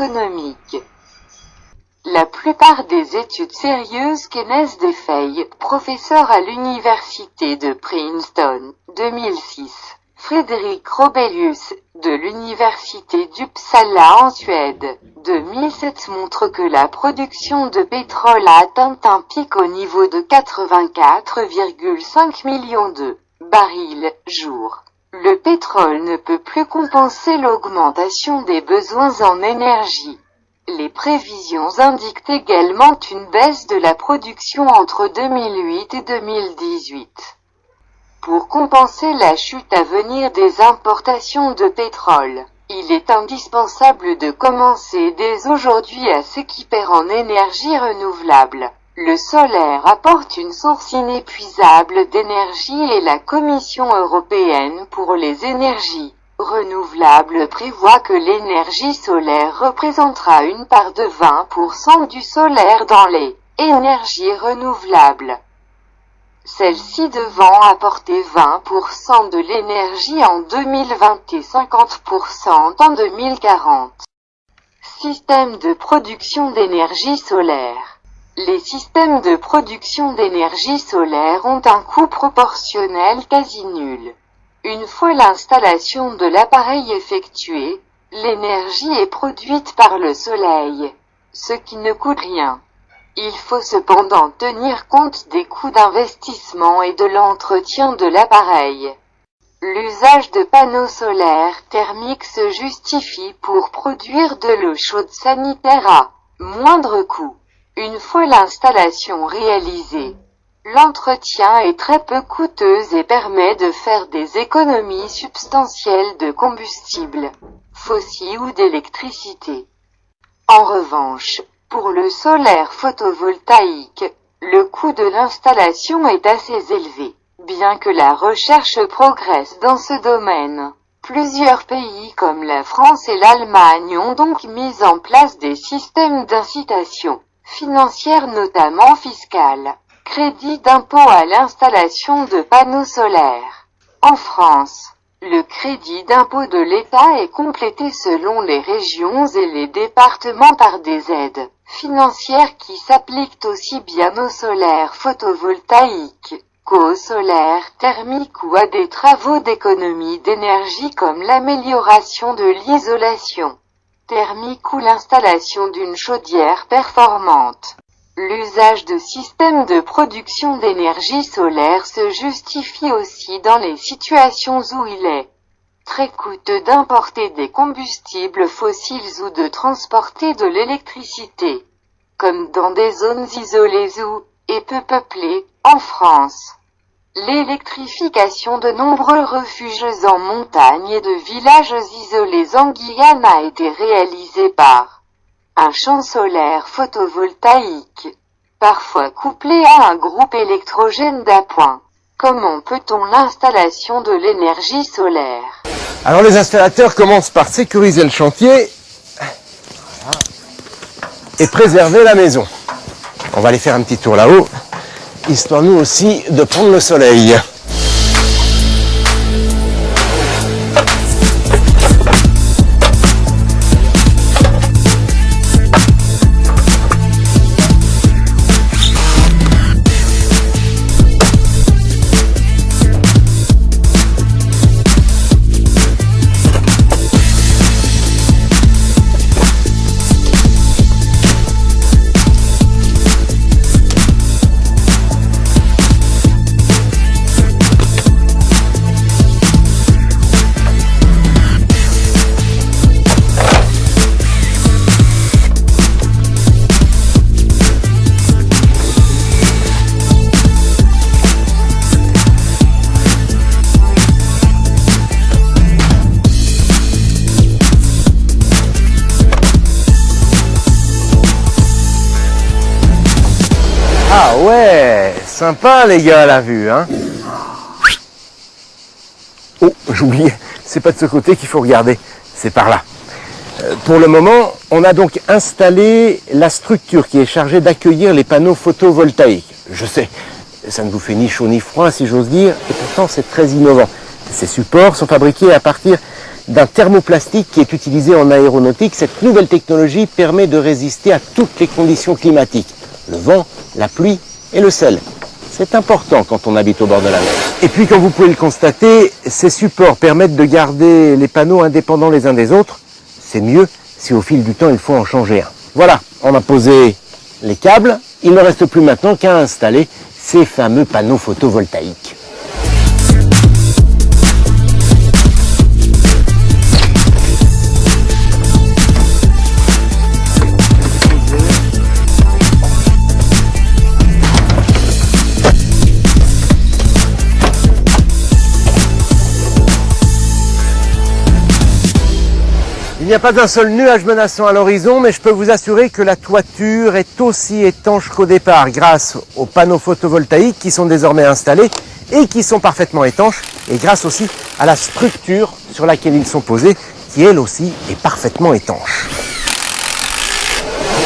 économique. La plupart des études sérieuses Kenneth Defey, professeur à l'université de Princeton, 2006, Fredrik Robelius, de l'université d'Uppsala en Suède, 2007 montrent que la production de pétrole a atteint un pic au niveau de 84,5 millions de barils jour. Le pétrole ne peut plus compenser l'augmentation des besoins en énergie. Les prévisions indiquent également une baisse de la production entre 2008 et 2018. Pour compenser la chute à venir des importations de pétrole, il est indispensable de commencer dès aujourd'hui à s'équiper en énergie renouvelable. Le solaire apporte une source inépuisable d'énergie et la Commission européenne pour les énergies renouvelable prévoit que l'énergie solaire représentera une part de 20% du solaire dans les énergies renouvelables. Celle-ci devant apporter 20% de l'énergie en 2020 et 50% en 2040. Système de production d'énergie solaire. Les systèmes de production d'énergie solaire ont un coût proportionnel quasi nul. Une fois l'installation de l'appareil effectuée, l'énergie est produite par le soleil, ce qui ne coûte rien. Il faut cependant tenir compte des coûts d'investissement et de l'entretien de l'appareil. L'usage de panneaux solaires thermiques se justifie pour produire de l'eau chaude sanitaire à moindre coût. Une fois l'installation réalisée, l'entretien est très peu coûteux et permet de faire des économies substantielles de combustible fossile ou d'électricité. En revanche, pour le solaire photovoltaïque, le coût de l'installation est assez élevé, bien que la recherche progresse dans ce domaine. Plusieurs pays comme la France et l'Allemagne ont donc mis en place des systèmes d'incitation financière, notamment fiscale. Crédit d'impôt à l'installation de panneaux solaires. En France, le crédit d'impôt de l'État est complété selon les régions et les départements par des aides financières qui s'appliquent aussi bien au solaire photovoltaïque qu'au solaire thermique ou à des travaux d'économie d'énergie comme l'amélioration de l'isolation thermique ou l'installation d'une chaudière performante. L'usage de systèmes de production d'énergie solaire se justifie aussi dans les situations où il est très coûteux d'importer des combustibles fossiles ou de transporter de l'électricité, comme dans des zones isolées ou peu peuplées, en France. L'électrification de nombreux refuges en montagne et de villages isolés en Guyane a été réalisée par un champ solaire photovoltaïque, parfois couplé à un groupe électrogène d'appoint. Comment peut-on l'installation de l'énergie solaire? Alors les installateurs commencent par sécuriser le chantier et préserver la maison. On va aller faire un petit tour là-haut, histoire nous aussi de prendre le soleil. Ah ouais, sympa les gars la vue, hein. Oh, j'oubliais, c'est pas de ce côté qu'il faut regarder, c'est par là. Pour le moment, on a donc installé la structure qui est chargée d'accueillir les panneaux photovoltaïques. Je sais, ça ne vous fait ni chaud ni froid si j'ose dire, et pourtant c'est très innovant. Ces supports sont fabriqués à partir d'un thermoplastique qui est utilisé en aéronautique. Cette nouvelle technologie permet de résister à toutes les conditions climatiques, le vent, la pluie et le sel. C'est important quand on habite au bord de la mer. Et puis, comme vous pouvez le constater, ces supports permettent de garder les panneaux indépendants les uns des autres. C'est mieux si au fil du temps, il faut en changer un. Voilà, on a posé les câbles. Il ne reste plus maintenant qu'à installer ces fameux panneaux photovoltaïques. Il n'y a pas un seul nuage menaçant à l'horizon, mais je peux vous assurer que la toiture est aussi étanche qu'au départ, grâce aux panneaux photovoltaïques qui sont désormais installés et qui sont parfaitement étanches, et grâce aussi à la structure sur laquelle ils sont posés, qui elle aussi est parfaitement étanche.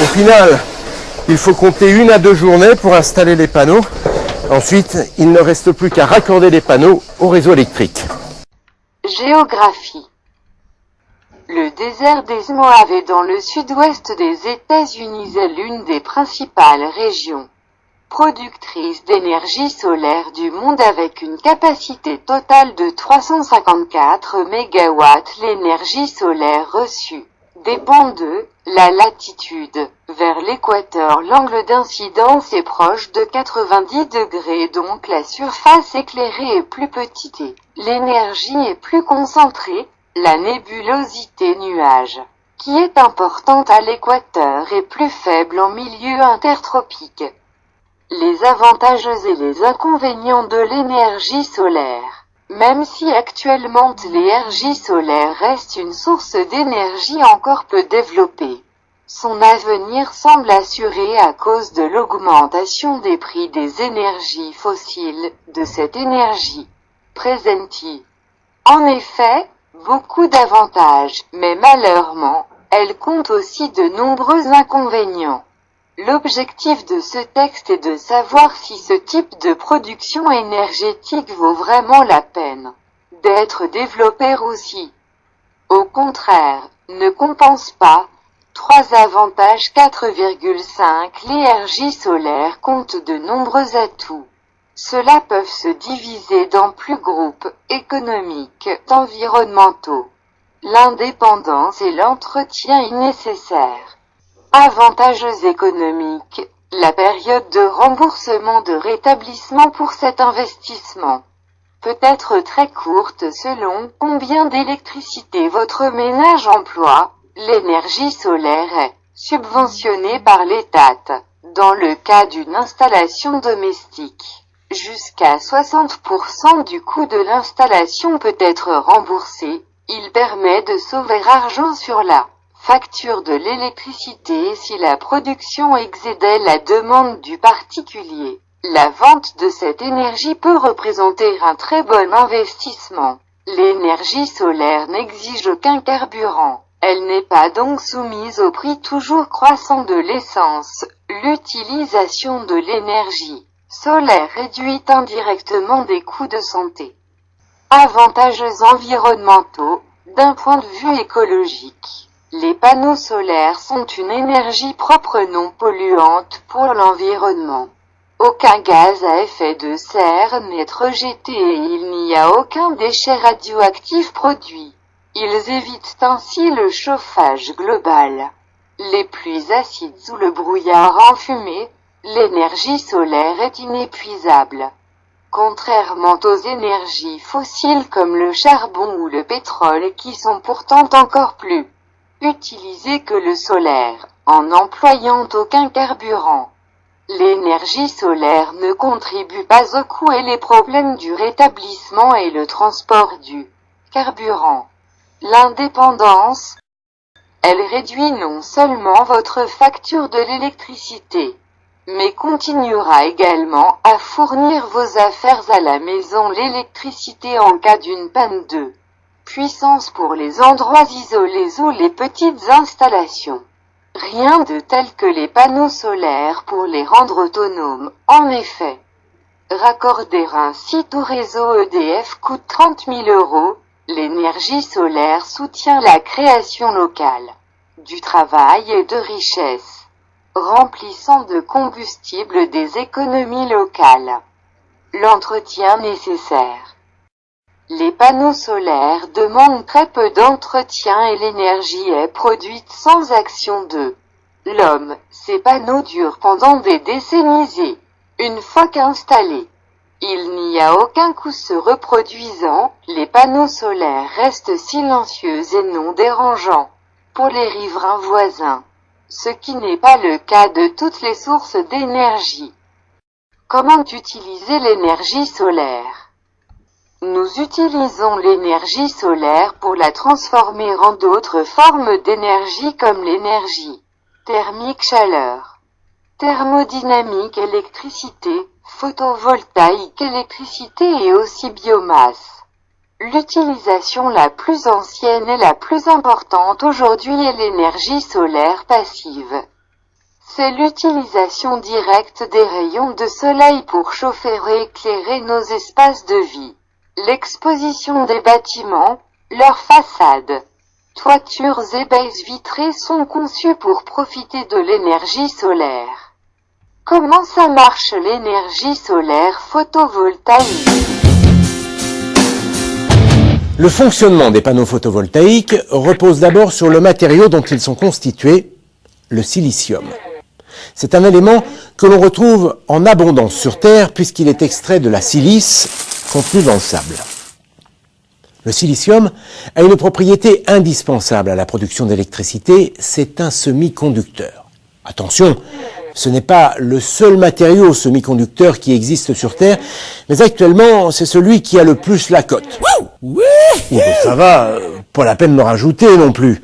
Au final, il faut compter 1 à 2 journées pour installer les panneaux. Ensuite, il ne reste plus qu'à raccorder les panneaux au réseau électrique. Géographie. Le désert des Mojaves dans le sud-ouest des États-Unis est l'une des principales régions productrices d'énergie solaire du monde avec une capacité totale de 354 MW. L'énergie solaire reçue dépend de la latitude. Vers l'équateur, l'angle d'incidence est proche de 90 degrés, donc la surface éclairée est plus petite et l'énergie est plus concentrée. La nébulosité nuage, qui est importante à l'équateur, est plus faible en milieu intertropique. Les avantages et les inconvénients de l'énergie solaire. Même si actuellement l'énergie solaire reste une source d'énergie encore peu développée, son avenir semble assuré à cause de l'augmentation des prix des énergies fossiles, de cette énergie présente. En effet, beaucoup d'avantages, mais malheureusement, elle compte aussi de nombreux inconvénients. L'objectif de ce texte est de savoir si ce type de production énergétique vaut vraiment la peine d'être développé aussi. Au contraire, ne compense pas. 3 avantages 4,5 L'énergie solaire compte de nombreux atouts. Ceux-là peuvent se diviser dans plus groupes économiques, environnementaux. L'indépendance et l'entretien est nécessaire. Avantages économiques. La période de remboursement de rétablissement pour cet investissement peut être très courte selon combien d'électricité votre ménage emploie. L'énergie solaire est subventionnée par l'État dans le cas d'une installation domestique. Jusqu'à 60% du coût de l'installation peut être remboursé. Il permet de sauver argent sur la facture de l'électricité si la production excédait la demande du particulier. La vente de cette énergie peut représenter un très bon investissement. L'énergie solaire n'exige aucun carburant. Elle n'est pas donc soumise au prix toujours croissant de l'essence. L'utilisation de l'énergie solaire réduit indirectement des coûts de santé. Avantages environnementaux. D'un point de vue écologique, les panneaux solaires sont une énergie propre non polluante pour l'environnement. Aucun gaz à effet de serre n'est rejeté et il n'y a aucun déchet radioactif produit. Ils évitent ainsi le chauffage global, les pluies acides ou le brouillard enfumé. L'énergie solaire est inépuisable. Contrairement aux énergies fossiles comme le charbon ou le pétrole qui sont pourtant encore plus utilisées que le solaire, en n'employant aucun carburant. L'énergie solaire ne contribue pas au coût et les problèmes du rétablissement et le transport du carburant. L'indépendance. Elle réduit non seulement votre facture de l'électricité, mais continuera également à fournir vos affaires à la maison. L'électricité en cas d'une panne de puissance pour les endroits isolés ou les petites installations. Rien de tel que les panneaux solaires pour les rendre autonomes. En effet, raccorder un site au réseau EDF coûte 30 000 €. L'énergie solaire soutient la création locale du travail et de richesses, remplissant de combustible des économies locales. L'entretien nécessaire. Les panneaux solaires demandent très peu d'entretien et l'énergie est produite sans action de l'homme. Ces panneaux durent pendant des décennies et, une fois qu'installés, il n'y a aucun coût se reproduisant, les panneaux solaires restent silencieux et non dérangeants pour les riverains voisins, ce qui n'est pas le cas de toutes les sources d'énergie. Comment utiliser l'énergie solaire? Nous utilisons l'énergie solaire pour la transformer en d'autres formes d'énergie comme l'énergie thermique, chaleur, thermodynamique, électricité, photovoltaïque, électricité et aussi biomasse. L'utilisation la plus ancienne et la plus importante aujourd'hui est l'énergie solaire passive. C'est l'utilisation directe des rayons de soleil pour chauffer et éclairer nos espaces de vie. L'exposition des bâtiments, leurs façades, toitures et baies vitrées sont conçues pour profiter de l'énergie solaire. Comment ça marche l'énergie solaire photovoltaïque? Le fonctionnement des panneaux photovoltaïques repose d'abord sur le matériau dont ils sont constitués, le silicium. C'est un élément que l'on retrouve en abondance sur Terre puisqu'il est extrait de la silice contenue dans le sable. Le silicium a une propriété indispensable à la production d'électricité, c'est un semi-conducteur. Attention, ce n'est pas le seul matériau semi-conducteur qui existe sur Terre, mais actuellement, c'est celui qui a le plus la cote. Oui, ça va, pas la peine de me rajouter non plus.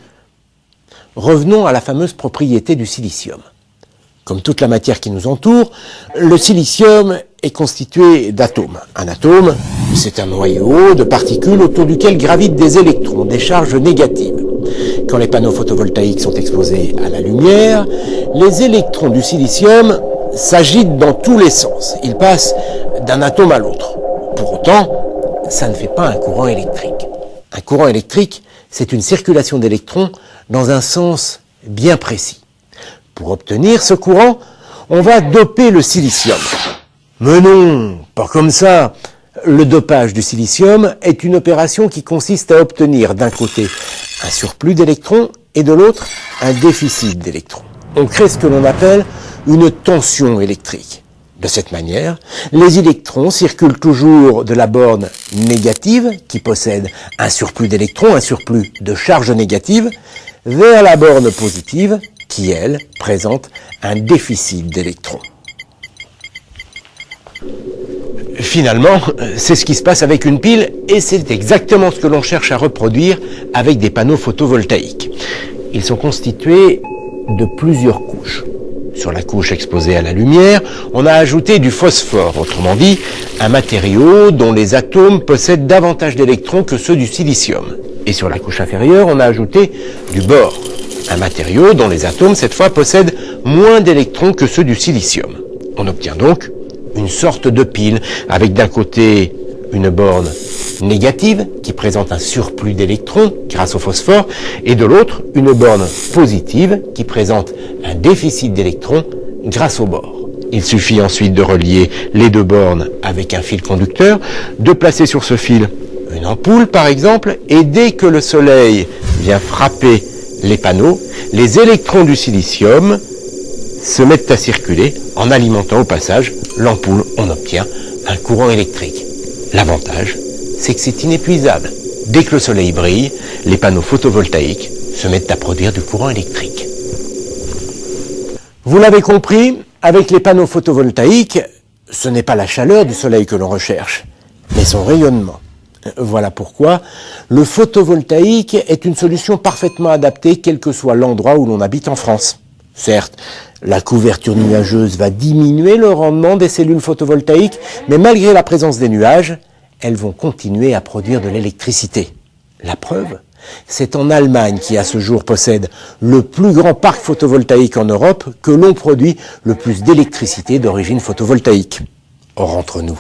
Revenons à la fameuse propriété du silicium. Comme toute la matière qui nous entoure, le silicium est constitué d'atomes. Un atome, c'est un noyau de particules autour duquel gravitent des électrons, des charges négatives. Quand les panneaux photovoltaïques sont exposés à la lumière, les électrons du silicium s'agitent dans tous les sens. Ils passent d'un atome à l'autre. Pour autant, ça ne fait pas un courant électrique. Un courant électrique, c'est une circulation d'électrons dans un sens bien précis. Pour obtenir ce courant, on va doper le silicium. Mais non, pas comme ça. Le dopage du silicium est une opération qui consiste à obtenir d'un côté un surplus d'électrons et de l'autre un déficit d'électrons. On crée ce que l'on appelle une tension électrique. De cette manière, les électrons circulent toujours de la borne négative, qui possède un surplus d'électrons, un surplus de charge négative, vers la borne positive, qui, elle, présente un déficit d'électrons. Finalement, c'est ce qui se passe avec une pile et c'est exactement ce que l'on cherche à reproduire avec des panneaux photovoltaïques. Ils sont constitués de plusieurs couches. Sur la couche exposée à la lumière, on a ajouté du phosphore, autrement dit, un matériau dont les atomes possèdent davantage d'électrons que ceux du silicium. Et sur la couche inférieure, on a ajouté du bore, un matériau dont les atomes, cette fois, possèdent moins d'électrons que ceux du silicium. On obtient donc une sorte de pile, avec d'un côté une borne négative qui présente un surplus d'électrons grâce au phosphore, et de l'autre une borne positive qui présente un déficit d'électrons grâce au bore. Il suffit ensuite de relier les deux bornes avec un fil conducteur, de placer sur ce fil une ampoule par exemple, et dès que le soleil vient frapper les panneaux, les électrons du silicium se mettent à circuler en alimentant au passage l'ampoule. On obtient un courant électrique. L'avantage, c'est que c'est inépuisable. Dès que le soleil brille, les panneaux photovoltaïques se mettent à produire du courant électrique. Vous l'avez compris, avec les panneaux photovoltaïques, ce n'est pas la chaleur du soleil que l'on recherche, mais son rayonnement. Voilà pourquoi le photovoltaïque est une solution parfaitement adaptée quel que soit l'endroit où l'on habite en France. Certes, la couverture nuageuse va diminuer le rendement des cellules photovoltaïques, mais malgré la présence des nuages, elles vont continuer à produire de l'électricité. La preuve, c'est en Allemagne qui à ce jour possède le plus grand parc photovoltaïque en Europe que l'on produit le plus d'électricité d'origine photovoltaïque. Or, entre nous,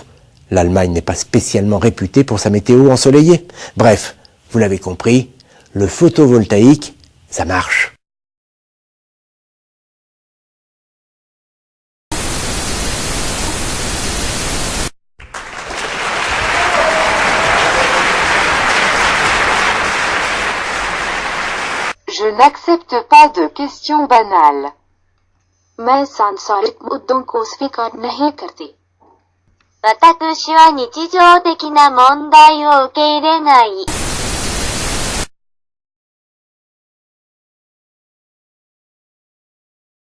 l'Allemagne n'est pas spécialement réputée pour sa météo ensoleillée. Bref, Vous l'avez compris, le photovoltaïque, ça marche. Je n'accepte pas de questions banales. मैं सांसारिक मुद्दों को स्वीकार नहीं करती. 私は日常的な問題を受け入れない。